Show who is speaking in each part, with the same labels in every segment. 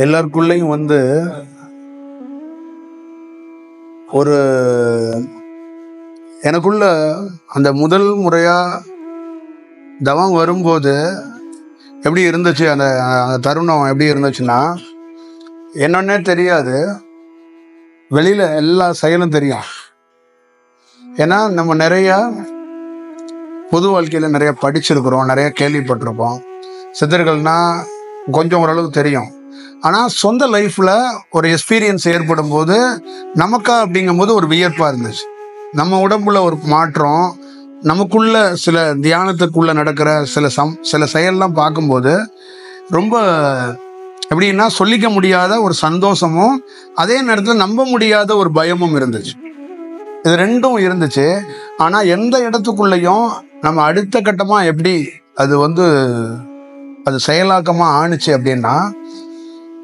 Speaker 1: எல்லாருக்குள்ளேயும் ஒரு எனக்குள்ள அந்த முதல் முறையா தவம் வரும்போது எப்படி இருந்துச்சு, அந்த அந்த தருணம் எப்படி இருந்துச்சுன்னா, என்னன்னே தெரியாது, வெளியில எல்லா செயலும் தெரியும். ஏன்னா நம்ம நிறைய பொது வாழ்க்கையில நிறைய படிச்சிருக்கிறோம், நிறைய கேள்விப்பட்டிருப்போம். சித்தர்கள்னா கொஞ்சம் ஓரளவு தெரியும். ஆனால் சொந்த லைஃப்ல ஒரு எக்ஸ்பீரியன்ஸ் ஏற்படும் போது நமக்கா அப்படிங்கும்போது ஒரு வியப்பாக இருந்துச்சு. நம்ம உடம்புல ஒரு மாற்றம், நமக்குள்ள சில தியானத்துக்குள்ள நடக்கிற சில செயல்லாம் பார்க்கும்போது ரொம்ப எப்படின்னா சொல்லிக்க முடியாத ஒரு சந்தோஷமும் அதே நேரத்தில் நம்ப முடியாத ஒரு பயமும் இருந்துச்சு. இது ரெண்டும் இருந்துச்சு. ஆனால் எந்த இடத்துக்குள்ளேயும் நம்ம அடுத்த கட்டமாக எப்படி அது செயலாக்கமாக ஆணுச்சு அப்படின்னா,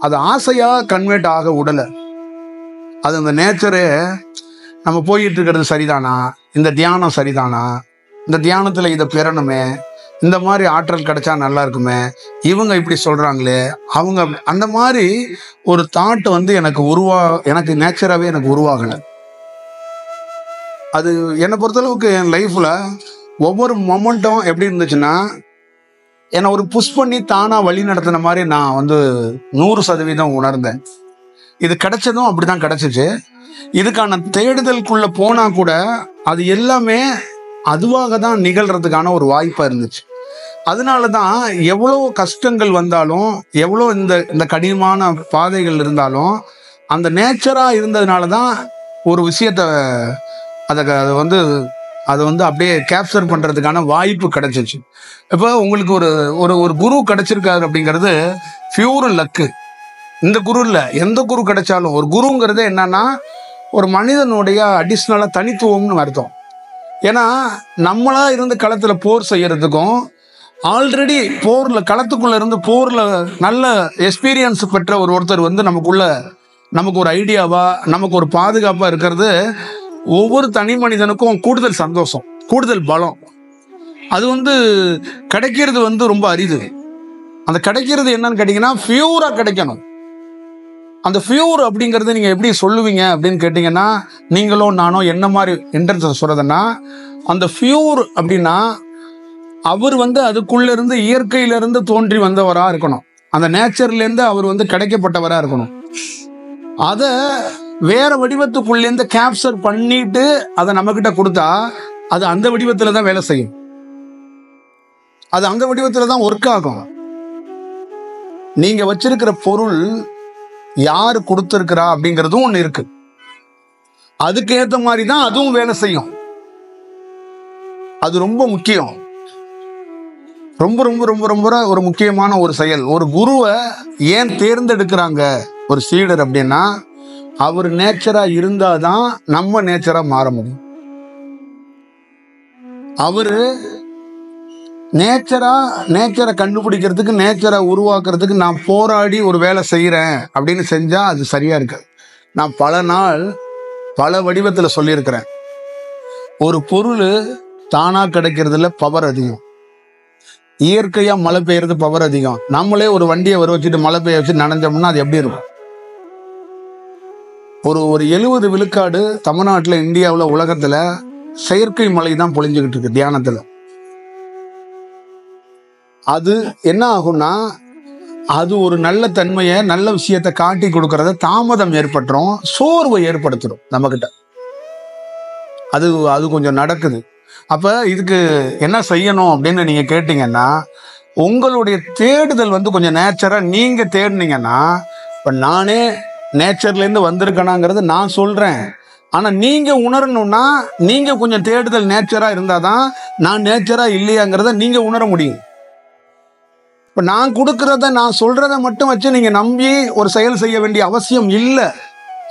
Speaker 1: அது ஆசையாக கன்வெர்ட் ஆக விடலை. அது அந்த நேச்சரே நம்ம போயிட்டு இருக்கிறது சரிதானா, இந்த தியானம் சரிதானா, இந்த தியானத்தில் இதை பெறணுமே, இந்த மாதிரி ஆற்றல் கிடைச்சா நல்லா இருக்குமே, இவங்க இப்படி சொல்கிறாங்களே, அவங்க அந்த மாதிரி ஒரு தாட் எனக்கு நேச்சராகவே எனக்கு உருவாகலை. அது என்னை பொறுத்தளவுக்கு என் லைஃப்பில் ஒவ்வொரு மொமெண்ட்டும் எப்படி இருந்துச்சுன்னா, என்னை ஒரு புஷ் பண்ணி தானாக வழி நடத்தின மாதிரி நான் 100% உணர்ந்தேன். இது கிடைச்சதும் அப்படி தான் கிடைச்சிச்சு. இதுக்கான தேடுதலுக்குள்ளே போனால் கூட அது எல்லாமே அதுவாக தான் நிகழ்கிறதுக்கான ஒரு வாய்ப்பாக இருந்துச்சு. அதனால தான் எவ்வளோ கஷ்டங்கள் வந்தாலும், எவ்வளோ இந்த கடினமான பாதைகள் இருந்தாலும், அந்த நேச்சராக இருந்ததுனால தான் ஒரு விஷயத்தை அதை அப்படியே கேப்சர் பண்ணுறதுக்கான வாய்ப்பு கிடைச்சிச்சு. இப்போ உங்களுக்கு ஒரு குரு கிடைச்சிருக்காரு அப்படிங்கிறது பியூர் லக்கு. இந்த குரு இல்லை, எந்த குரு கிடைச்சாலும் ஒரு குருங்கிறது என்னன்னா ஒரு மனிதனுடைய அடிஷ்னலாக தனித்துவம்னு அர்த்தம். ஏன்னா நம்மளா இருந்து களத்தில் போர் செய்யறதுக்கும், ஆல்ரெடி களத்துக்குள்ள இருந்து போர்ல நல்ல எக்ஸ்பீரியன்ஸ் பெற்ற ஒருத்தர் நமக்கு ஒரு ஐடியாவா, நமக்கு ஒரு பாதுகாப்பா இருக்கிறது ஒவ்வொரு தனி மனிதனுக்கும் கூடுதல் சந்தோஷம், கூடுதல் பலம். அது கிடைக்கிறது ரொம்ப அரிது. அந்த கிடைக்கிறது என்னன்னு கேட்டீங்கன்னா பியூரா கிடைக்கணும். அந்த பியூர் அப்படிங்கறது நீங்க எப்படி சொல்லுவீங்க அப்படின்னு கேட்டீங்கன்னா, நீங்களோ நானோ என்ன மாதிரி இன்டென்ஷன் சொல்றதுன்னா, அந்த பியூர் அப்படின்னா அவர் அதுக்குள்ள இருந்து இயற்கையில இருந்து தோன்றி வந்தவரா இருக்கணும். அந்த நேச்சர்ல இருந்து அவர் கிடைக்கப்பட்டவரா இருக்கணும். அதை வேற வடிவத்துக்குள்ள இருந்து கேப்சர் பண்ணிட்டு அதை நம்ம கிட்ட கொடுத்தா அது அந்த வடிவத்துல தான் வேலை செய்யும். அது அந்த வடிவத்துல தான் ஒர்க் ஆகும். நீங்க வச்சிருக்கிற பொருள் யாரு கொடுத்திருக்கிறா அப்படிங்கிறதும் ஒண்ணு இருக்கு. அதுக்கு ஏத்த மாதிரி தான் அதுவும் வேலை செய்யும். அது ரொம்ப முக்கியம். ரொம்ப ரொம்ப ரொம்ப ரொம்ப ஒரு முக்கியமான ஒரு செயல். ஒரு குருவை ஏன் தேர்ந்தெடுக்கிறாங்க ஒரு சீடர் அப்படின்னா, அவர் நேச்சரா இருந்தாதான் நம்ம நேச்சரா மாற முடியும். அவரு நேச்சரை கண்டுபிடிக்கிறதுக்கு, நேச்சரை உருவாக்குறதுக்கு நான் போராடி ஒரு வேலை செய்யறேன் அப்படின்னு செஞ்சா அது சரியா இருக்கு. நான் பல நாள் பல வடிவத்துல சொல்லியிருக்கிறேன். ஒரு பொருள் தானா கிடைக்கிறதுல பவர் அதிகம். இயற்கையா மழை பெய்யறது பவர் அதிகம். நம்மளே ஒரு வண்டியை வர வச்சுட்டு மழை பெய்ய வச்சு நனைஞ்சோம்னா அது எப்படி இருக்கும்? ஒரு 70 விழுக்காடு தமிழ்நாட்டில், இந்தியாவில், உலகத்துல செயற்கை மழை தான் பொழிஞ்சுக்கிட்டு இருக்கு தியானத்துல. அது என்ன ஆகும்னா, அது ஒரு நல்ல தன்மையை, நல்ல விஷயத்தை காட்டி கொடுக்கறத தாமதம் ஏற்பட்டுரும், சோர்வை ஏற்படுத்திடும் நம்ம கிட்ட. அது கொஞ்சம் நடக்குது. அப்ப இதுக்கு என்ன செய்யணும் அப்படின்னு நீங்க கேட்டீங்கன்னா, உங்களுடைய தேடுதல் கொஞ்சம் நேச்சரா நீங்க தேடினீங்கன்னா, இப்ப நானே நேச்சர்ல இருந்து வந்திருக்கனாங்கிறது நான் சொல்றேன். ஆனா நீங்க உணரணும்னா, நீங்க கொஞ்சம் தேடுதல் நேச்சரா இருந்தாதான் நான் நேச்சரா இல்லையாங்கிறத நீங்க உணர முடியும். இப்ப நான் கொடுக்கறத, நான் சொல்றதை மட்டும் வச்சு நீங்க நம்பி ஒரு செயல் செய்ய வேண்டிய அவசியம் இல்லை.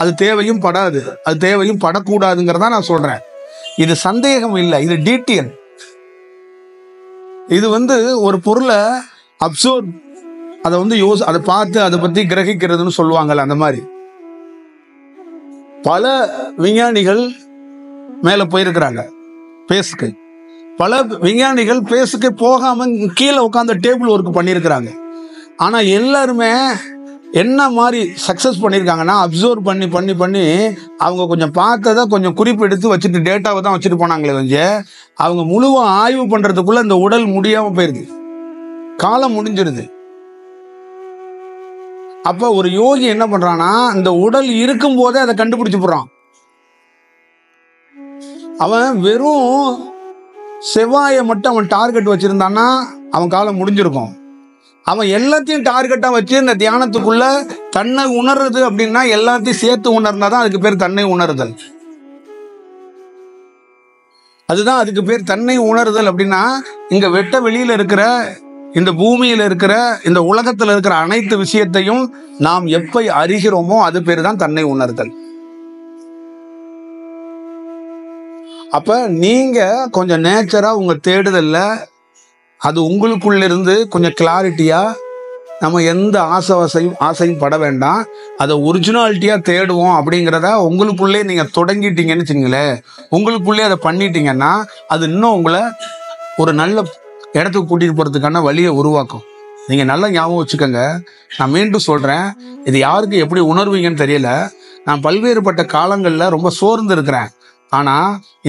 Speaker 1: அது தேவையும் படாது, அது தேவையும் படக்கூடாதுங்கிறதா நான் சொல்றேன். இது சந்தேகம் இல்லை, இது டீட்டெயில். இது ஒரு பொருளை அப்சர்வ், அதை அதை பார்த்து அதை பத்தி கிரகிக்கிறதுன்னு சொல்லுவாங்கல்ல, அந்த மாதிரி பல விஞ்ஞானிகள் மேல போயிருக்கிறாங்க பேஸுக்கு. பல விஞ்ஞானிகள் பேஸுக்கு போகாம கீழே உட்காந்து டேபிள் ஒர்க் பண்ணியிருக்கிறாங்க. ஆனா எல்லாருமே என்ன மாதிரி சக்ஸஸ் பண்ணியிருக்காங்கன்னா அப்சர்வ் பண்ணி பண்ணி பண்ணி அவங்க கொஞ்சம் பார்த்ததை கொஞ்சம் குறிப்பு எடுத்து வச்சுட்டு டேட்டாவை தான் வச்சுட்டு போனாங்களே கொஞ்சம் அவங்க முழுவதும் ஆய்வு பண்ணுறதுக்குள்ள இந்த உடல் முடியாமல் போயிடுது, காலம் முடிஞ்சிருது. அப்போ ஒரு யோகி என்ன பண்ணுறான்னா இந்த உடல் இருக்கும் போதே அதை கண்டுபிடிச்சு போடுறான். அவன் வெறும் செவ்வாயை மட்டும் அவன் டார்கெட் வச்சிருந்தான்னா அவன் காலம் முடிஞ்சிருக்கும். அவன் எல்லாத்தையும் டார்கெட்டா வச்சு இந்த தியானத்துக்குள்ள தன்னை உணர்றது அப்படின்னா எல்லாத்தையும் சேர்த்து உணர்ந்தாதான் அதுக்கு பேர் தன்னை உணர்தல். அதுதான் அதுக்கு பேர் தன்னை உணர்தல். அப்படின்னா இங்க வெட்ட வெளியில இருக்கிற இந்த பூமியில இருக்கிற இந்த உலகத்துல இருக்கிற அனைத்து விஷயத்தையும் நாம் எப்ப அறிகிறோமோ அது பேர் தான் தன்னை உணர்தல். அப்ப நீங்க கொஞ்சம் நேச்சரா உங்க தேடுதல்ல அது உங்களுக்குள்ள இருந்து கொஞ்சம் கிளாரிட்டியா நம்ம எந்த ஆசையும் பட வேண்டாம், அதை ஒரிஜினாலிட்டியா தேடுவோம் அப்படிங்கிறத உங்களுக்குள்ளே நீங்க தொடங்கிட்டீங்கன்னு வச்சுங்களேன், உங்களுக்குள்ளே அதை பண்ணிட்டீங்கன்னா அது இன்னும் உங்களை ஒரு நல்ல இடத்துக்கு கூட்டிட்டு போறதுக்கான வழியை உருவாக்கும். நீங்க நல்லா ஞாபகம் வச்சுக்கோங்க. நான் மீண்டும் சொல்றேன், இது யாருக்கு எப்படி உணர்வீங்கன்னு தெரியல. நான் பல்வேறுபட்ட காலங்கள்ல ரொம்ப சோர்ந்து இருக்கிறேன். ஆனா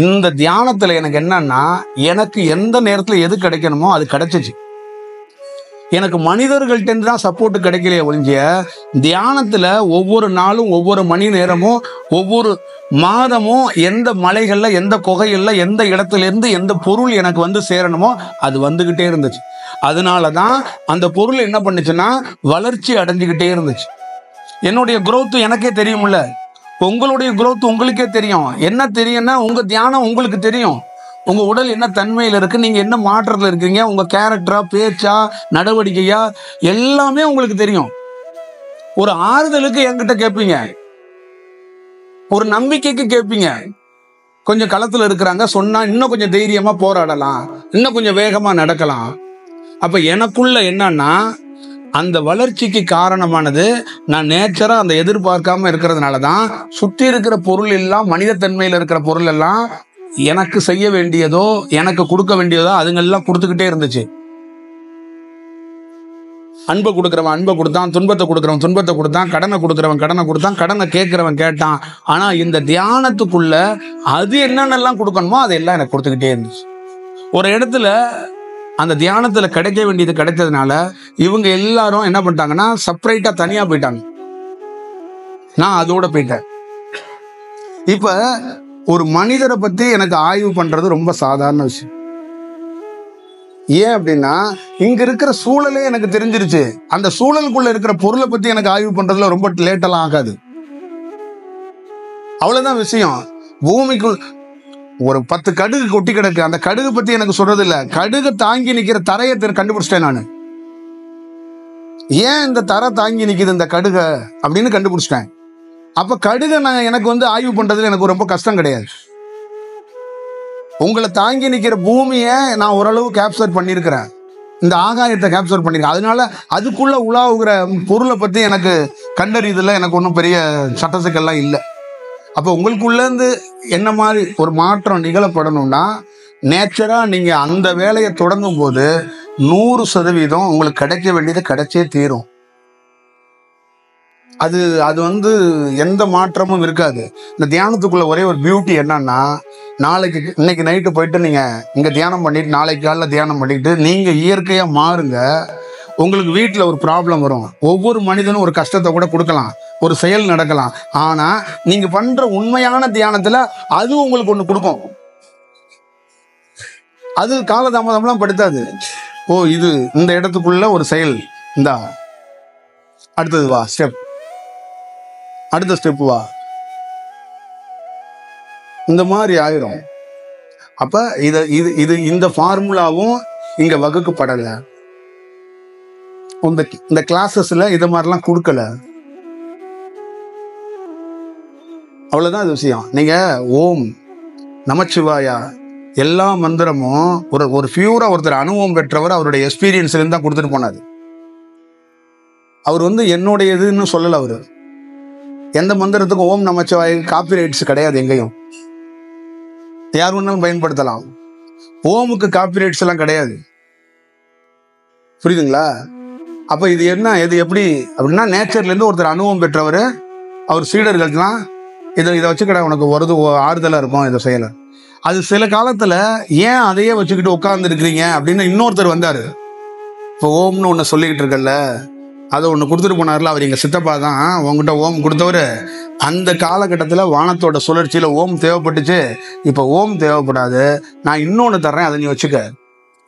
Speaker 1: இந்த தியானத்துல எனக்கு என்னன்னா, எனக்கு எந்த நேரத்துல எது கிடைக்கணுமோ அது கிடைச்சிச்சு. எனக்கு மனிதர்கள்ட்ட தான் சப்போர்ட் கிடைக்கலையே ஒழிஞ்சிய தியானத்துல ஒவ்வொரு நாளும் ஒவ்வொரு மணி நேரமும் ஒவ்வொரு மாதமும் எந்த மலைகள்ல எந்த குகைகள்ல எந்த இடத்துல இருந்து எந்த பொருள் எனக்கு வந்து சேரணுமோ அது வந்துகிட்டே இருந்துச்சு. அதனாலதான் அந்த பொருள் என்ன பண்ணுச்சுன்னா வளர்ச்சி அடைஞ்சுக்கிட்டே இருந்துச்சு. என்னுடைய growth எனக்கே தெரியும்ல, உங்களுடைய growth உங்களுக்கே தெரியும். என்ன தெரியும்னா உங்க தியானம் உங்களுக்கு தெரியும். உங்க உடல் என்ன தன்மையில இருக்கு, நீங்க என்ன மாற்றத்துல இருக்கீங்க, உங்க கேரக்டரா பேச்சா நடவடிக்கையா எல்லாமே உங்களுக்கு தெரியும். ஒரு ஆறுதலுக்கு என்கிட்ட கேட்பீங்க, ஒரு நம்பிக்கைக்கு கேட்பீங்க. கொஞ்சம் களத்துல இருக்கிறாங்க சொன்னா இன்னும் கொஞ்சம் தைரியமா போராடலாம், இன்னும் கொஞ்சம் வேகமா நடக்கலாம். அப்ப எனக்குள்ள என்னன்னா அந்த வளர்ச்சிக்கு காரணமானது நான் நேச்சரா அந்த எதிர்பார்க்காம இருக்கிறதுனாலதான் சுற்றி இருக்கிற பொருள் எல்லாம் மனித தன்மையில இருக்கிற பொருள் எல்லாம் எனக்கு செய்ய வேண்டியதோ எனக்கு கொடுக்க வேண்டியதோ அதுங்கெல்லாம் கொடுத்துக்கிட்டே இருந்துச்சு. அன்பை கொடுக்குறவன் அன்பை கொடுத்தான், துன்பத்தை கொடுக்குறவன் துன்பத்தை கொடுத்தான், கடனை கொடுக்குறவன் கடனை கொடுத்தான், கடனை கேட்கிறவன் கேட்டான். ஆனா இந்த தியானத்துக்குள்ள அது என்னென்னலாம் கொடுக்கணுமோ அதெல்லாம் எனக்கு கொடுத்துக்கிட்டே இருந்துச்சு. ஒரு இடத்துல அந்த தியானத்துல கிடைக்க வேண்டியது கிடைச்சதுனால இவங்க எல்லாரும் என்ன பண்ணிட்டாங்கன்னா செப்பரேட்டா தனியா போயிட்டாங்க. நான் அதோட போயிட்டேன். இப்ப ஒரு மனிதரை பத்தி எனக்கு ஆய்வு பண்றது ரொம்ப சாதாரண விஷயம். ஏன் அப்படின்னா இங்க இருக்கிற சூழலே எனக்கு தெரிஞ்சிருச்சு. அந்த சூழலுக்குள்ள இருக்கிற பொருளை பத்தி எனக்கு ஆய்வு பண்றதுல ரொம்ப லேட்டெல்லாம் ஆகாது. அவ்வளவுதான் விஷயம். பூமிக்குள் ஒரு 10 கடுகு கொட்டி கிடக்கு, அந்த கடுகு பத்தி எனக்கு சொல்றது இல்ல, கடுகு தாங்கி நிக்கிற தரையை கண்டுபிடிச்சிட்டேன் நானு. ஏன் இந்த தரை தாங்கி நிக்குது இந்த கடுக அப்படின்னு கண்டுபிடிச்சிட்டேன். அப்ப கடுகை நான் எனக்கு வந்து ஆய்வு பண்றதுல எனக்கு ரொம்ப கஷ்டம் கிடையாது. உங்களை தாங்கி நிக்கிற பூமியை நான் ஓரளவு கேப்சர் பண்ணியிருக்கிறேன், இந்த ஆகாயத்தை கேப்சர் பண்ணியிருக்கேன். அதனால அதுக்குள்ள உலாவுகிற பொருளை பத்தி எனக்கு கண்டறியதுல எனக்கு ஒன்றும் பெரிய சட்டசிக்கல்லாம் இல்லை. அப்போ உங்களுக்குள்ள இருந்து என்ன மாதிரி ஒரு மாற்றம் நிகழப்படணும்னா நேச்சரா நீங்க அந்த வேலையை தொடங்கும் போது 100% உங்களுக்கு கிடைக்க வேண்டியது கிடைச்சே தீரும். அது அது வந்து எந்த மாற்றமும் இருக்காது. இந்த தியானத்துக்குள்ள ஒரே ஒரு பியூட்டி என்னன்னா, இன்னைக்கு நைட்டு போயிட்டு நீங்க இங்க தியானம் பண்ணிட்டு நாளைக்கு காலைல தியானம் பண்ணிட்டு நீங்க இயற்கையா மாறுங்க. உங்களுக்கு வீட்டில் ஒரு ப்ராப்ளம் வரும், ஒவ்வொரு மனிதனும் ஒரு கஷ்டத்தை கூட கொடுக்கலாம், ஒரு செயல் நடக்கலாம். ஆனா நீங்க பண்ற உண்மையான தியானத்துல அது உங்களுக்கு ஒண்ணு கொடுக்கும். அது காலதாமதம்லாம் படுத்தாது. ஓ இது இந்த இடத்துக்குள்ள ஒரு செயல், இந்தா அடுத்தது வா ஸ்டெப், அடுத்த ஸ்டெப் வா, இந்த மாதிரி ஆயிரும். அப்ப இந்த ஃபார்முலாவும் இங்க வகுக்கப்படல. இந்த கிளாஸஸ்ல இத மாதிரிலாம் கொடுக்கல. அவ்வளவுதான் அது விஷயம். நீங்க ஓம் நமச்சிவாயா எல்லா மந்திரமும் ஒரு பியூரா ஒருத்தர் அனுபவம் பெற்றவர் அவருடைய எக்ஸ்பீரியன்ஸ்ல இருந்து தான் கொடுத்துட்டு போனாரு. அவர் வந்து என்னுடையதுன்னு சொல்லல. அவரு எந்த மந்திரத்துக்கும் ஓம் நமச்சிவாய காப்பி ரைட்ஸ் கிடையாது. எங்கேயும் யார் வேணாலும் பயன்படுத்தலாம். ஓமுக்கு காப்பி ரைட்ஸ் எல்லாம் கிடையாது. புரியுதுங்களா? அப்ப இது என்ன, இது எப்படி அப்படின்னா, நேச்சர்ல இருந்து ஒருத்தர் அனுபவம் பெற்றவர், அவர் சீடர்களுக்கெல்லாம் இதை வச்சுக்கிட உனக்கு ஒரு ஆறுதலா இருக்கும், இதை செய்யல. அது சில காலத்துல ஏன் அதையே வச்சுக்கிட்டு உட்கார்ந்து இருக்கிறீங்க அப்படின்னு இன்னொருத்தர் வந்தாரு. இப்போ ஓம்னு ஒன்று சொல்லிக்கிட்டு இருக்கல, அதை ஒன்று கொடுத்துட்டு போனார்ல, அவர் எங்கள் சித்தப்பா தான் உங்ககிட்ட ஓம் கொடுத்தவர். அந்த காலகட்டத்தில் வானத்தோட சுழற்சியில் ஓம் தேவைப்பட்டுச்சு. இப்போ ஓம் தேவைப்படாது, நான் இன்னொன்று தர்றேன், அதை நீ வச்சுக்க.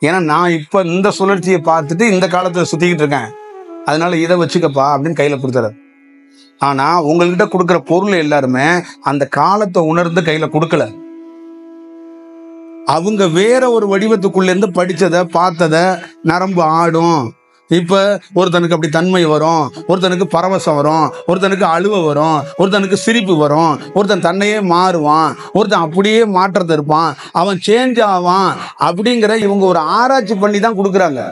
Speaker 1: ஏன்னா நான் இப்போ இந்த சுழற்சியை பார்த்துட்டு இந்த காலத்தில் சுற்றிக்கிட்டு இருக்கேன், அதனால இதை வச்சுக்கப்பா அப்படின்னு கையில் கொடுத்துறாரு. ஆனால் உங்கள்கிட்ட கொடுக்குற பொருள் எல்லாருமே அந்த காலத்தை உணர்ந்து கையில் கொடுக்கல. அவங்க வேற ஒரு வடிவத்துக்குள்ளேருந்து படித்ததை பார்த்ததை நரம்பு ஆடும். இப்போ ஒருத்தனுக்கு அப்படி தன்மை வரும், ஒருத்தனுக்கு பரவசம் வரும், ஒருத்தனுக்கு அழுவ வரும், ஒருத்தனுக்கு சிரிப்பு வரும், ஒருத்தன் தன்னையே மாறுவான், ஒருத்தன் அப்படியே மாற்றத்தை இருப்பான், அவன் சேஞ்ச் ஆவான் அப்படிங்கிற இவங்க ஒரு ஆராய்ச்சி பண்ணி தான் கொடுக்குறாங்க.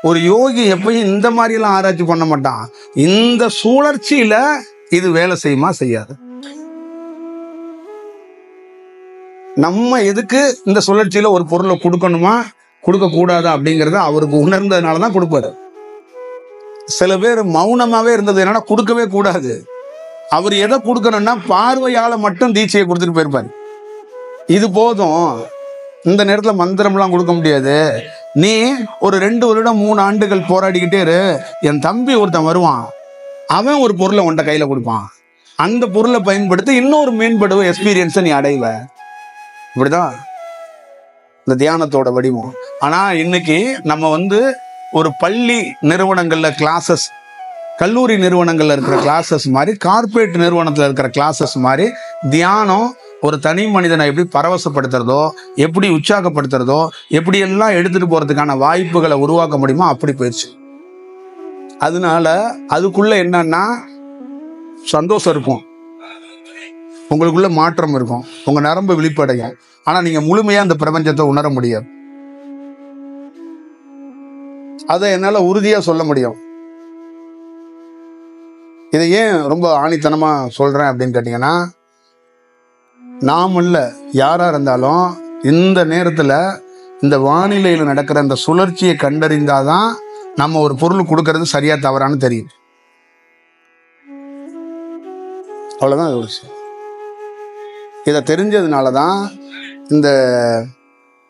Speaker 1: ஒரு யோகி எப்பயும் இந்த மாதிரியெல்லாம் ஆராய்ச்சி பண்ண மாட்டான். இந்த சுழற்சியில இது வேலை செய்யுமா செய்யாது. நம்ம எதுக்கு இந்த சுழற்சியில ஒரு பொருளை கொடுக்கணுமா கொடுக்க கூடாதா அப்படிங்கறத அவருக்கு உணர்ந்ததுனால தான் கொடுப்பாரு. சில பேர் மௌனமாவே இருந்தது என்னன்னா கொடுக்கவே கூடாது. அவர் எதை கொடுக்கணும்னா பார்வையால மட்டும் தீட்சையை கொடுத்துட்டு போயிருப்பாரு. இது போதும், இந்த நேரத்துல மந்திரம்லாம் கொடுக்க முடியாது, நீ ஒரு 2 வருடம் 3 ஆண்டுகள் போராடிக்கிட்டே இரு, என் தம்பி ஒருத்தன் வருவான், அவன் ஒரு பொருளை உன்ட கையில கொடுப்பான், அந்த பொருளை பயன்படுத்தி இன்னொரு மேம்படுவ எக்ஸ்பீரியன்ஸை நீ அடைவ. இப்படிதான் இந்த தியானத்தோட வடிவம். ஆனா இன்னைக்கு நம்ம ஒரு பள்ளி நிறுவனங்கள்ல கிளாஸஸ், கல்லூரி நிறுவனங்கள்ல இருக்கிற கிளாஸஸ் மாதிரி, கார்பரேட் நிறுவனத்துல இருக்கிற கிளாஸஸ் மாதிரி தியானம் ஒரு தனி மனிதனை எப்படி பரவசப்படுத்துறதோ, எப்படி உற்சாகப்படுத்துறதோ, எப்படி எல்லாம் எடுத்துட்டு போறதுக்கான வாய்ப்புகளை உருவாக்க முடியுமோ அப்படி போயிடுச்சு. அதனால அதுக்குள்ள என்னன்னா சந்தோஷம் இருக்கும், உங்களுக்குள்ள மாற்றம் இருக்கும், உங்க நரம்பு விழிப்படையும். ஆனா நீங்க முழுமையா அந்த பிரபஞ்சத்தை உணர முடியாது. அதை என்னால உறுதியா சொல்ல முடியும். இதை ஏன் ரொம்ப ஆணித்தனமா சொல்றேன் அப்படின்னு கேட்டீங்கன்னா, நாம் இல்ல யாரா இருந்தாலும் இந்த நேரத்துல இந்த வானிலையில நடக்கிற இந்த சுழற்சியை கண்டறிந்தாதான் நம்ம ஒரு பொருள் கொடுக்கறது சரியா தவறான்னு தெரியும். அவ்வளவுதான் இது விஷயம். இதை தெரிஞ்சதுனாலதான் இந்த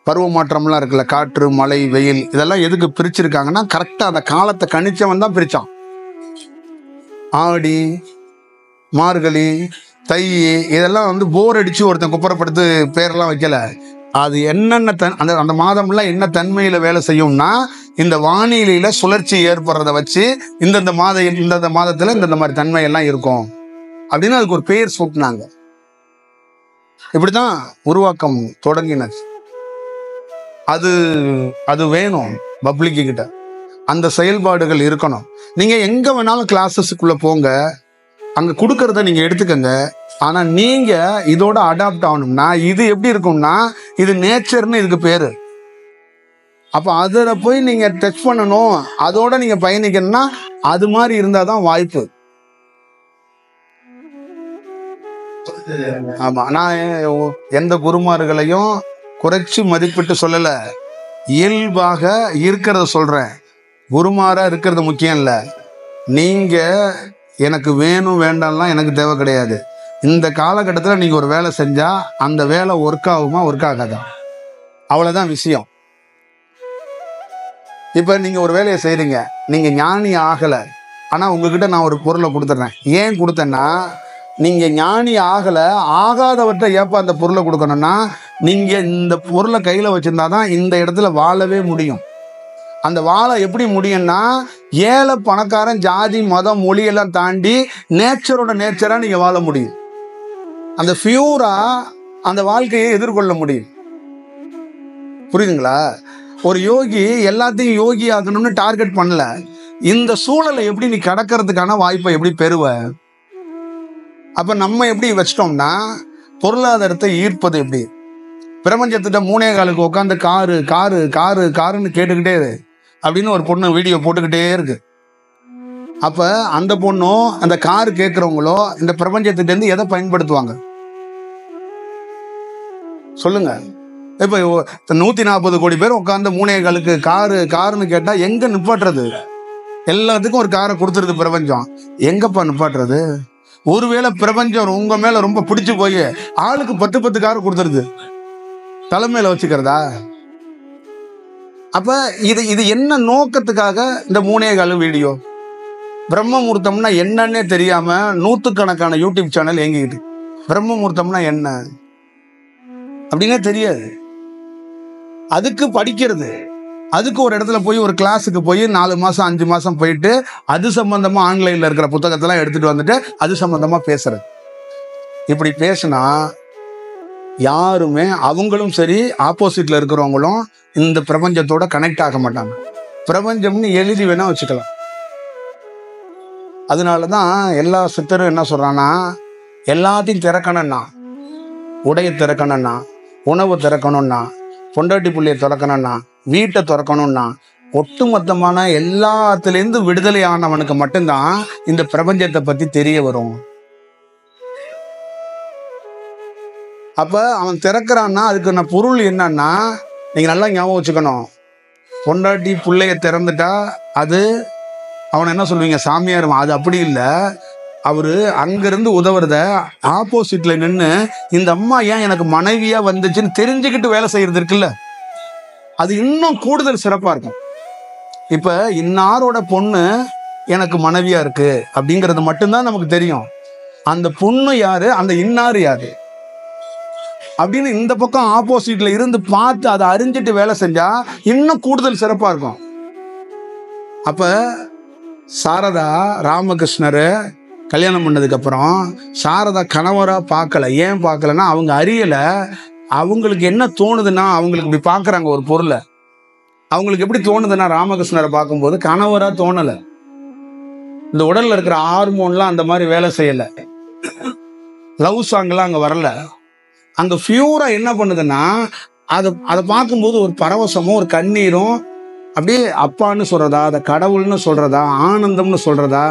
Speaker 1: பருவ மாற்றம்லாம் இருக்குல்ல, காற்று மழை வெயில், இதெல்லாம் எதுக்கு பிரிச்சிருக்காங்கன்னா கரெக்டா அந்த காலத்தை கணிச்சவன் தான் பிரிச்சான். ஆடி மார்கழி தை இதெல்லாம் போர் அடிச்சு ஒருத்தன் குப்புறப்படுத்து பேரெல்லாம் வைக்கல. அது என்னென்ன அந்த அந்த மாதம்லாம் என்ன தன்மையில வேலை செய்யும்னா, இந்த வானிலையில சுழற்சி ஏற்படுறத வச்சு இந்தந்த மாதத்துல இந்த மாதிரி தன்மை எல்லாம் இருக்கும் அப்படின்னு அதுக்கு ஒரு பெயர் சூட்டினாங்க. இப்படிதான் உருவாக்கம் தொடங்கினது. அது அது வேணும் பப்ளிக்கு கிட்ட, அந்த செயல்பாடுகள் இருக்கணும். நீங்க எங்க வேணாலும் கிளாஸஸுக்குள்ள போங்க, அங்க கொடுக்கறத நீங்க எடுத்துக்கங்க. ஆனா நீங்க இதோட அடாப்ட் ஆகணும்னா இது எப்படி இருக்கும்னா, இது நேச்சர்னு இதுக்கு பேரு. அப்ப அதுல போய் நீங்க டச் பண்ணணும், அதோட நீங்க பயணிக்கணும்னா அது மாதிரி இருந்தாதான் வாய்ப்பு. ஆமா, நான் எந்த குருமார்களையும் குறைச்சு மதிப்பிட்டு சொல்லல, இயல்பாக இருக்கிறத சொல்றேன். குருமாரா இருக்கிறது முக்கியம் இல்ல. நீங்க எனக்கு வேணும் வேண்டாம்லாம் எனக்கு தேவை கிடையாது. இந்த காலகட்டத்தில் நீங்க ஒரு வேலை செஞ்சா அந்த வேலை ஒர்க் ஆகுமா ஒர்க் ஆகாதா, அவ்வளவுதான் விஷயம். இப்ப நீங்க ஒரு வேலையை செய்றீங்க, நீங்க ஞானி ஆகல, ஆனா உங்ககிட்ட நான் ஒரு பொருளை கொடுத்துட்றேன். ஏன் கொடுத்தேன்னா, நீங்க ஞானி ஆகல, ஆகாதவற்றை ஏப்ப அந்த பொருளை கொடுக்கணும்னா நீங்க இந்த பொருளை கையில வச்சிருந்தாதான் இந்த இடத்துல வாழவே முடியும். அந்த வாழை எப்படி முடியும்னா, ஏழை பணக்காரன் ஜாதி மதம் மொழி எல்லாம் தாண்டி நேச்சரோட நேச்சரா நீங்க வாழ முடியும். அந்த பியூரா அந்த வாழ்க்கையை எதிர்கொள்ள முடியும். புரியுதுங்களா? ஒரு யோகி எல்லாத்தையும் யோகி ஆகணும்னு டார்கெட் பண்ணல. இந்த சூழலை எப்படி நீ கடக்கிறதுக்கான வாய்ப்பை எப்படி பெறுவ? அப்ப நம்ம எப்படி வச்சிட்டோம்னா, பொருளாதாரத்தை ஈர்ப்பது எப்படி? பிரபஞ்சத்திட்ட 3 காலுக்கு உட்காந்து காரு காரு காரு காருன்னு கேட்டுக்கிட்டே இரு அப்படின்னு ஒரு பொண்ணு வீடியோ போட்டுக்கிட்டே இருக்கு. அப்ப அந்த பொண்ணும் அந்த காரு கேட்கிறவங்களோ இந்த பிரபஞ்சத்திட்ட இருந்து எதை பயன்படுத்துவாங்க சொல்லுங்க? இப்ப 140 கோடி பேர் உட்காந்து 3 காலுக்கு காரு காருன்னு கேட்டா எங்க நிப்பாட்டுறது? எல்லாத்துக்கும் ஒரு காரை கொடுத்துருது பிரபஞ்சம். எங்கப்பா நிப்பாட்டுறது? ஒருவேளை பிரபஞ்சம் உங்க மேல ரொம்ப பிடிச்சு போய் ஆளுக்கு 10 காரை கொடுத்துருது, தலைமையில வச்சுக்கிறதா? அப்ப இது என்ன நோக்கத்துக்காக இந்த 3.25 வீடியோ? பிரம்ம முகூர்த்தம்னா என்னன்னே தெரியாம நூற்றுக்கணக்கான யூடியூப் சேனல் இயங்கிக்கிட்டு, பிரம்ம முகூர்த்தம்னா என்ன அப்படின்னே தெரியாது. அதுக்கு படிக்கிறது, அதுக்கு ஒரு இடத்துல போய் ஒரு கிளாஸுக்கு போய் 4 மாசம் 5 மாசம் போயிட்டு அது சம்பந்தமா ஆன்லைன்ல இருக்கிற புத்தகத்தெல்லாம் எடுத்துட்டு வந்துட்டு அது சம்பந்தமா பேசுறது. இப்படி பேசினா யாருமே, அவங்களும் சரி ஆப்போசிட்ல இருக்கிறவங்களும் இந்த பிரபஞ்சத்தோட கனெக்ட் ஆக மாட்டாங்க. பிரபஞ்சம்னு எழுதி வேணா வச்சுக்கலாம். அதனாலதான் எல்லா சித்தரும் என்ன சொல்றான்னா, எல்லாத்தையும் திறக்கணும்னா, உடைய திறக்கணும்னா, உணவு திறக்கணும்னா, பொண்டாட்டி புள்ளைய திறக்கணும்னா, வீட்டை திறக்கணும்னா, ஒட்டுமொத்தமான எல்லாத்துலேருந்து விடுதலை ஆனவனுக்கு மட்டும்தான் இந்த பிரபஞ்சத்தை பத்தி தெரிய வரும். அப்ப அவன் திறக்கிறான்னா அதுக்கு பொருள் என்னன்னா, நீங்க நல்லா ஞாபகம் வச்சுக்கணும். பொண்டாட்டி பிள்ளைய திறந்துட்டா அது அவனை என்ன சொல்லுவீங்க, சாமியார். அது அப்படி இல்லை. அவரு அங்கிருந்து உதவுறத ஆப்போசிட்ல நின்று இந்த அம்மா ஏன் எனக்கு மனைவியா வந்துச்சுன்னு தெரிஞ்சுக்கிட்டு வேலை செய்யறது இருக்குல்ல, அது இன்னும் கூடுதல் சிறப்பா இருக்கும். இப்ப இன்னாரோட பொண்ணு எனக்கு மனைவியா இருக்கு அப்படிங்கிறது மட்டும்தான் நமக்கு தெரியும். அந்த பொண்ணு யாரு, அந்த இன்னாரு யாரு அப்படின்னு இந்த பக்கம் ஆப்போசிட்ல இருந்து பார்த்து அதை அறிஞ்சிட்டு வேலை செஞ்சா இன்னும் கூடுதல் சிறப்பா இருக்கும். அப்ப சாரதா ராமகிருஷ்ணர் கல்யாணம் பண்ணதுக்கு அப்புறம் சாரதா கணவரா பார்க்கல. ஏன் பார்க்கலன்னா அவங்க அறியல. அவங்களுக்கு என்ன தோணுதுன்னா, அவங்களுக்கு இப்படி பார்க்கறாங்க ஒரு பொருளை, அவங்களுக்கு எப்படி தோணுதுன்னா ராமகிருஷ்ணரை பார்க்கும்போது கணவரா தோணல. இந்த உடல்ல இருக்கிற ஹார்மோன்லாம் அந்த மாதிரி வேலை செய்யல. லவ் சாங்லாம் அங்க வரல. அங்க பியூரா என்ன பண்ணுதுன்னா, அதை பார்க்கும்போது ஒரு பரவசமும் ஒரு கண்ணீரும், அப்படியே அப்பான்னு சொல்றதா, அதை கடவுள்னு சொல்றதா, ஆனந்தம்னு சொல்றதா,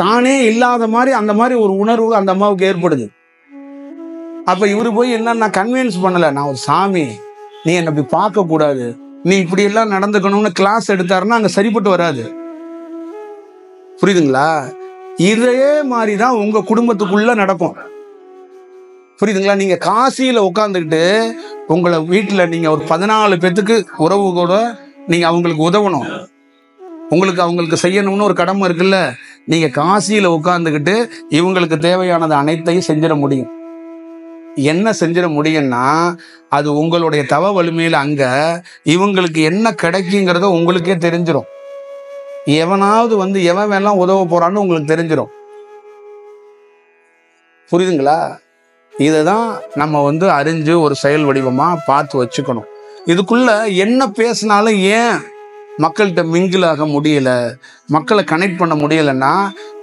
Speaker 1: தானே இல்லாத மாதிரி அந்த மாதிரி ஒரு உணர்வு அந்த அம்மாவுக்கு ஏற்படுது. அப்ப இவரு போய் என்ன, நான் கன்வின்ஸ் பண்ணல, நான் ஒரு சாமி, நீ என்னை இப்படி பார்க்க கூடாது, நீ இப்படி எல்லாம் நடந்துக்கணும்னு கிளாஸ் எடுத்தாருன்னா அங்க சரிப்பட்டு வராது. புரியுதுங்களா? இதே மாதிரிதான் உங்க குடும்பத்துக்குள்ள நடக்கும். புரியுதுங்களா? நீங்க காசியில உட்காந்துக்கிட்டு உங்களை வீட்டுல நீங்க ஒரு 14 பேத்துக்கு உறவு கூட நீங்க அவங்களுக்கு உதவணும், அவங்களுக்கு செய்யணும்னு ஒரு கடமை இருக்குல்ல. நீங்க காசியில உட்கார்ந்துக்கிட்டு இவங்களுக்கு தேவையானது அனைத்தையும் செஞ்சிட முடியும். என்ன செஞ்சிட முடியும்னா, அது உங்களுடைய தவ வலிமையில அங்க இவங்களுக்கு என்ன கிடைக்குங்கிறத உங்களுக்கே தெரிஞ்சிடும். எவனாவது எவன் வேணாம் உதவ போறான்னு உங்களுக்கு தெரிஞ்சிடும். புரியுதுங்களா? இதுதான் நம்ம அறிஞ்சு ஒரு செயல் வடிவமா பார்த்து வச்சுக்கணும். இதுக்குள்ள என்ன பேசினாலும் ஏன் மக்கள்கிட்ட மிங்கிள் ஆக முடியல, மக்களை கனெக்ட் பண்ண முடியலைன்னா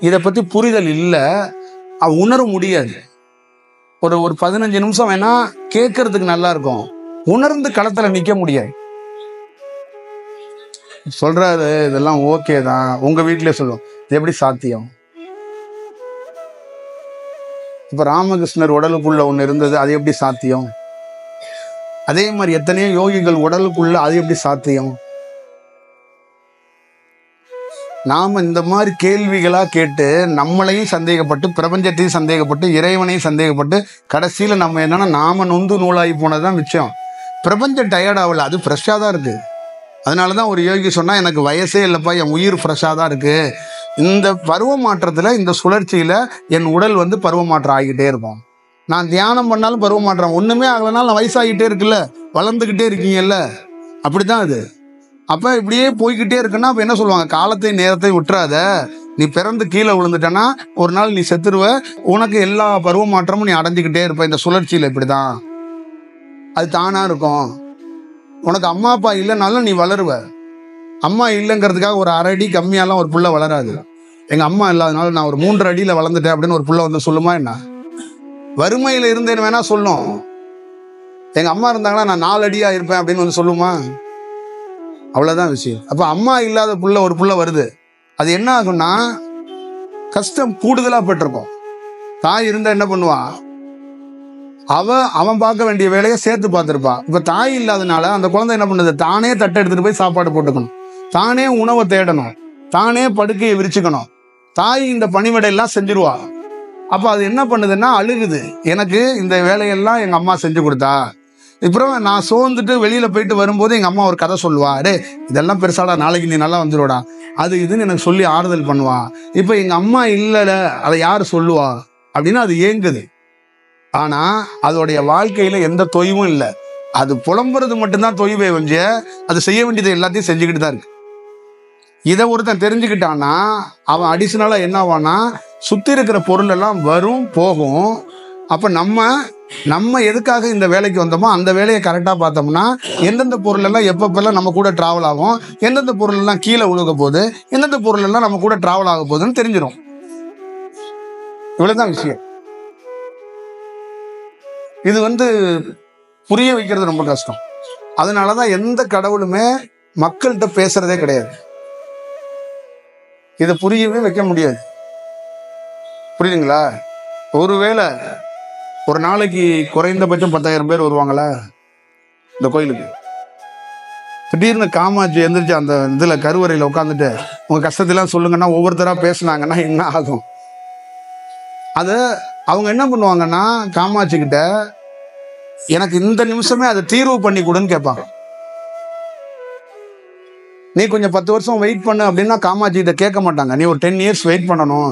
Speaker 1: இதை பத்தி புரிதல் இல்லை, உணர முடியாது. ஒரு 15 நிமிஷம் வேணா கேட்கறதுக்கு நல்லா இருக்கும், உணர்ந்து களத்துல நிக்க முடியாது. சொல்றாரு இதெல்லாம் ஓகே தான், உங்க வீட்டிலே சொல்லுவோம், இது எப்படி சாத்தியம்? இப்ப ராமகிருஷ்ணர் உடலுக்குள்ள ஒண்ணு இருந்தது, அது எப்படி சாத்தியம்? அதே மாதிரி எத்தனையோ யோகிகள் உடலுக்குள்ள, அது எப்படி சாத்தியம்? நாம இந்த மாதிரி கேள்விகளா கேட்டு நம்மளையும் சந்தேகப்பட்டு, பிரபஞ்சத்தையும் சந்தேகப்பட்டு, இறைவனையும் சந்தேகப்பட்டு, கடைசியில நம்ம என்னன்னா நாம நொந்து நூலாகி போனதுதான் மிச்சம். பிரபஞ்சம் டயர்ட் ஆகல, அது ஃப்ரெஷ்ஷா தான் இருக்கு. அதனாலதான் ஒரு யோகி சொன்னா, எனக்கு வயசே இல்லப்பா, என் உயிர் ஃப்ரெஷ்ஷா தான் இருக்கு. இந்த பருவ மாற்றத்துல, இந்த சுழற்சியில என் உடல் பருவ மாற்றம் ஆகிட்டே இருக்கும். நான் தியானம் பண்ணாலும் பருவ மாற்றம், ஒண்ணுமே ஆகலனாலும் வயசாகிட்டே இருக்குல்ல, வளர்ந்துகிட்டே இருக்கீங்கல்ல, அப்படிதான் அது. அப்ப இப்படியே போய்கிட்டே இருக்குன்னா அப்ப என்ன சொல்லுவாங்க, காலத்தை நேரத்தை விட்டுறாத, நீ பிறந்து கீழே விழுந்துட்டனா ஒரு நாள் நீ செத்துருவ, உனக்கு எல்லா பருவ மாற்றமும் நீ அடைஞ்சுக்கிட்டே இருப்ப. இந்த சுழற்சியில இப்படிதான் அது தானா இருக்கும். உனக்கு அம்மா அப்பா இல்லைனாலும் நீ வளருவ. அம்மா இல்லைங்கிறதுக்காக ஒரு 1/2 அடி கம்மியாலாம் ஒரு புள்ள வளராது. எங்க அம்மா இல்லாதனால நான் ஒரு 3 அடியில வளர்ந்துட்டேன் அப்படின்னு ஒரு புள்ள சொல்லுமா என்ன? வறுமையில இருந்தேன்னு வேணா சொல்லும். எங்க அம்மா இருந்தாங்கன்னா நான் 4 அடியா இருப்பேன் அப்படின்னு சொல்லுமா? அவ்வளவுதான் விஷயம். அப்ப அம்மா இல்லாத ஒரு புள்ள வருது, அது என்ன ஆகும்னா கஷ்டம் கூடுதலா பட்டிருக்கும். தாய் இருந்தா என்ன பண்ணுவா, அவன் பார்க்க வேண்டிய வேலையை சேர்த்து பார்த்துருப்பான். இப்ப தாய் இல்லாதனால அந்த குழந்தை என்ன பண்ணுது, தானே தட்டை எடுத்துட்டு போய் சாப்பாடு போட்டுக்கணும், தானே உணவை தேடணும். தானே படுக்கையை விரிச்சுக்கணும். தாய் இந்த பணிவிடையெல்லாம் செஞ்சிருவா. அப்போ அது என்ன பண்ணுதுன்னா அழுகுது, எனக்கு இந்த வேலையெல்லாம் எங்கள் அம்மா செஞ்சு கொடுத்தா. அப்புறம் நான் சோர்ந்துட்டு வெளியில் போயிட்டு வரும்போது எங்கள் அம்மா ஒரு கதை சொல்லுவா, டே இதெல்லாம் பெருசாடா, நாளைக்கு நீ நல்லா வந்துடுவடா, அது இதுன்னு எனக்கு சொல்லி ஆறுதல் பண்ணுவா. இப்போ எங்கள் அம்மா இல்லைல, அதை யார் சொல்லுவா அப்படின்னு அது ஏங்குது. ஆனால் அதோடைய வாழ்க்கையில் எந்த தொய்வும் இல்லை. அது புலம்புறது மட்டும்தான் தொய்வே வஞ்ச, அது செய்ய வேண்டியது எல்லாத்தையும் செஞ்சுக்கிட்டு தான் இருக்கு. இதை ஒருத்தன் தெரிஞ்சுக்கிட்டான்னா அவன் அடிஷனலாக என்ன ஆவான்னா, சுற்றி இருக்கிற பொருள் எல்லாம் வரும் போகும். அப்போ நம்ம எதுக்காக இந்த வேலைக்கு வந்தோமோ அந்த வேலையை கரெக்டாக பார்த்தோம்னா எந்தெந்த பொருள் எல்லாம் எப்பப்பெல்லாம் நம்ம கூட ட்ராவல் ஆகும், எந்தெந்த பொருள் எல்லாம் கீழே விழுக போகுது, எந்தெந்த பொருள் எல்லாம் நம்ம கூட ட்ராவல் ஆக போகுதுன்னு தெரிஞ்சிடும். இவ்வளவுதான் விஷயம். இது புரிய வைக்கிறது ரொம்ப கஷ்டம். அதனாலதான் எந்த கடவுளுமே மக்கள்கிட்ட பேசுறதே கிடையாது. இதை புரியவே வைக்க முடியாது. புரியுதுங்களா? ஒருவேளை ஒரு நாளைக்கு குறைந்தபட்சம் 10,000 பேர் வருவாங்களா இந்த கோயிலுக்கு? திடீர்னு காமாட்சி எந்திரிச்சு அந்த இதுல கருவறையில உட்காந்துட்டு உங்க கஷ்டத்தெல்லாம் சொல்லுங்கன்னா ஒவ்வொருத்தரா பேசினாங்கன்னா என்ன ஆகும்? அத அவங்க என்ன பண்ணுவாங்கன்னா, காமாட்சி கிட்ட எனக்கு இந்த நிமிஷமே அதை தீர்வு பண்ணி கொடுன்னு கேட்பாங்க. நீ கொஞ்சம் 10 வருஷம் வெயிட் பண்ணு அப்படின்னா காமாட்சி கிட்ட கேட்க மாட்டாங்க. நீ ஒரு 10 இயர்ஸ் வெயிட் பண்ணணும்,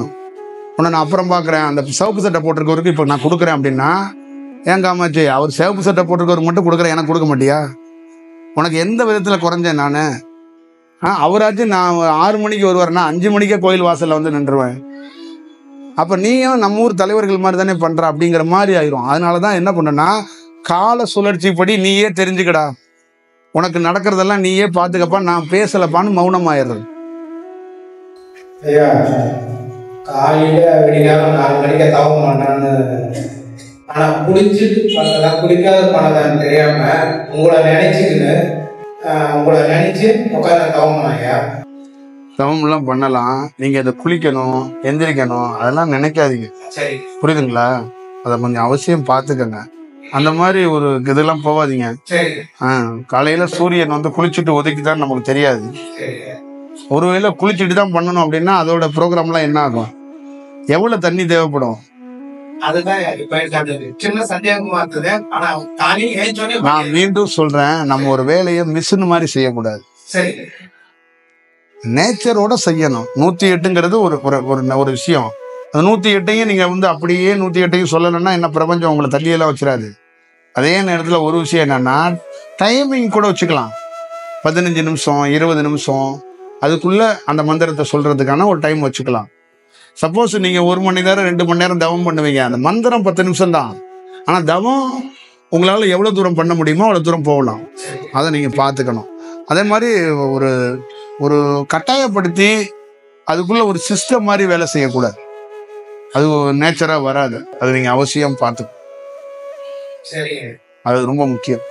Speaker 1: உன்னை நான் அப்புறம் பார்க்குறேன், அந்த சிவப்பு சட்டை போட்டிருக்கவருக்கு இப்போ நான் கொடுக்குறேன் அப்படின்னா, ஏன் காமாட்சி அவர் சிவப்பு சட்டை போட்டிருக்கவருக்கு மட்டும் கொடுக்குறேன், எனக்கு கொடுக்க மாட்டியா? உனக்கு எந்த விதத்தில் குறைஞ்சேன் நான்? அவராச்சும் நான் 6 மணிக்கு வருவார்னா 5 மணிக்கே கோயில் வாசலில் நின்றுவேன். அப்போ நீயும் நம்ம ஊர் தலைவர்கள் மாதிரி தானே பண்ணுற அப்படிங்கிற மாதிரி ஆயிரும். அதனால தான் என்ன பண்ணனா, கால சுழற்சி படி நீயே தெரிஞ்சுக்கடா, உனக்கு நடக்கிறதெல்லாம் நீயே பார்த்துக்கப்பா, நான் பேசலப்பான்னு மௌனமாயிடுறது.
Speaker 2: ஐயா காலையில் விடிகாலம் 4 மணிக்கு தவம் பண்ணான்னு, ஆனால் குடிச்சிட்டு பண்ணதா குடிக்காத பண்ணதான்னு தெரியாமல் உங்களை நினைச்சு உட்காந்து தவம் ஐயா.
Speaker 1: தவம்லாம் பண்ணலாம், நீங்கள் அதை குளிக்கணும், எந்திரிக்கணும், அதெல்லாம் நினைக்காதீங்க.
Speaker 2: சரி,
Speaker 1: புரியுதுங்களா? அதை கொஞ்சம் அவசியம் பார்த்துக்கங்க. அந்த மாதிரி ஒரு இதெல்லாம் போகாதீங்க.
Speaker 2: சரி.
Speaker 1: காலையில சூரியன் குளிச்சுட்டு ஒதுக்கிதான் நமக்கு தெரியாது. ஒருவேளை குளிச்சுட்டு தான் பண்ணணும் அப்படின்னா அதோட ப்ரோக்ராம்லாம் என்ன ஆகும்? எவ்வளவு தண்ணி தேவைப்படும்?
Speaker 2: அதுதான் சின்ன சந்தேகமா இருக்குது. ஆனா
Speaker 1: நான் மீண்டும் சொல்றேன், நம்ம ஒரு வேலையை மிஷின் மாதிரி செய்யக்கூடாது.
Speaker 2: சரி,
Speaker 1: நேச்சரோட செய்யணும். 108ங்கிறது ஒரு விஷயம். அந்த 108ஐயும் நீங்க அப்படியே 108ஐயும் சொல்லணும்னா என்ன பிரபஞ்சம் உங்களை தள்ளியெல்லாம் வச்சிடாது. அதே நேரத்தில் ஒரு விஷயம் என்னன்னா, டைமிங் கூட வச்சுக்கலாம். 15 நிமிஷம் 20 நிமிஷம் அதுக்குள்ள அந்த மந்திரத்தை சொல்றதுக்கான ஒரு டைம் வச்சுக்கலாம். சப்போஸ் நீங்க 1 மணி நேரம் 2 மணி நேரம் தவம் பண்ணுவீங்க, அந்த மந்திரம் 10 நிமிஷம் தான். ஆனா தவம் உங்களால எவ்வளவு தூரம் பண்ண முடியுமோ அவ்வளவு தூரம் போகலாம். அதை நீங்க பார்த்துக்கணும். அதே மாதிரி ஒரு கட்டாயப்படுத்தி அதுக்குள்ள ஒரு சிஸ்டம் மாதிரி வேலை செய்யக்கூடாது. அது நேச்சரா வராது. அது நீங்க அவசியம் பார்த்துக்கணும்.
Speaker 2: சரி,
Speaker 1: அது ரொம்ப முக்கியம்.